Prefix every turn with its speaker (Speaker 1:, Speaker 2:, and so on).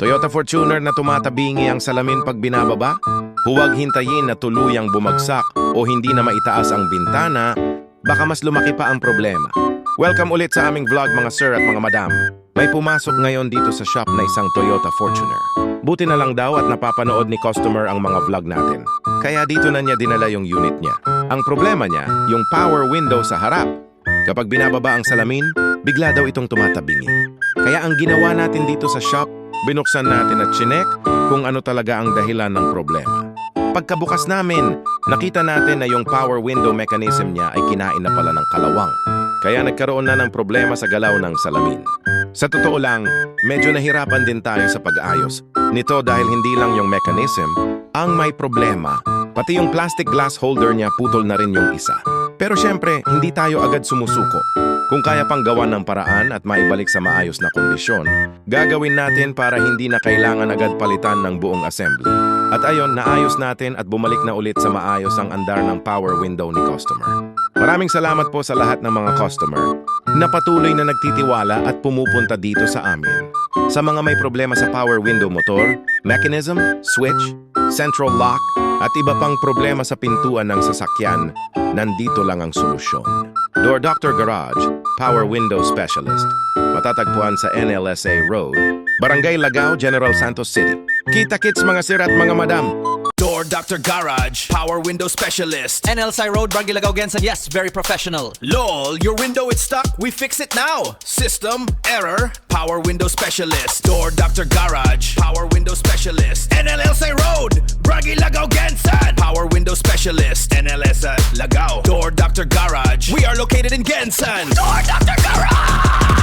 Speaker 1: Toyota Fortuner na tumatabingi ang salamin pag binababa? Huwag hintayin na tuluyang bumagsak o hindi na maitaas ang bintana, baka mas lumaki pa ang problema. Welcome ulit sa aming vlog mga sir at mga madam. May pumasok ngayon dito sa shop na isang Toyota Fortuner. Buti na lang daw at napapanood ni customer ang mga vlog natin. Kaya dito na niya dinala yung unit niya. Ang problema niya, yung power window sa harap. Kapag binababa ang salamin, bigla daw itong tumatabingi. Kaya ang ginawa natin dito sa shop, binuksan natin at chinek kung ano talaga ang dahilan ng problema. Pagkabukas namin, nakita natin na yung power window mechanism niya ay kinain na pala ng kalawang. Kaya nagkaroon na ng problema sa galaw ng salamin. Sa totoo lang, medyo nahirapan din tayo sa pag-ayos nito dahil hindi lang yung mechanism ang may problema. Pati yung plastic glass holder niya putol na rin yung isa. Pero syempre, hindi tayo agad sumusuko. Kung kaya pang gawan ng paraan at maibalik sa maayos na kondisyon, gagawin natin para hindi na kailangan agad palitan ng buong assembly. At ayon, naayos natin at bumalik na ulit sa maayos ang andar ng power window ni customer. Maraming salamat po sa lahat ng mga customer na patuloy na nagtitiwala at pumupunta dito sa amin. Sa mga may problema sa power window motor, mechanism, switch, central lock, at iba pang problema sa pintuan ng sasakyan, nandito lang ang solusyon. Door Dr. Garage, Power Window Specialist. Matatagpuan sa NLSA Road, Barangay Lagao, General Santos City. Kita-kits mga sir at mga madam.
Speaker 2: Door Dr. Garage, Power Window Specialist.
Speaker 3: NLSI Road, Barangay Lagao, Gensan. Yes, very professional.
Speaker 2: LOL, your window is stuck, we fix it now. System, error, Power Window Specialist. Door Dr. Garage, Power Window Specialist. NLSA Road, Barangay Lagao, Gensan. Power Window Specialist. NLSA Lagao. Door Dr. Garage, we are located in Gensan. Door Dr. Garage!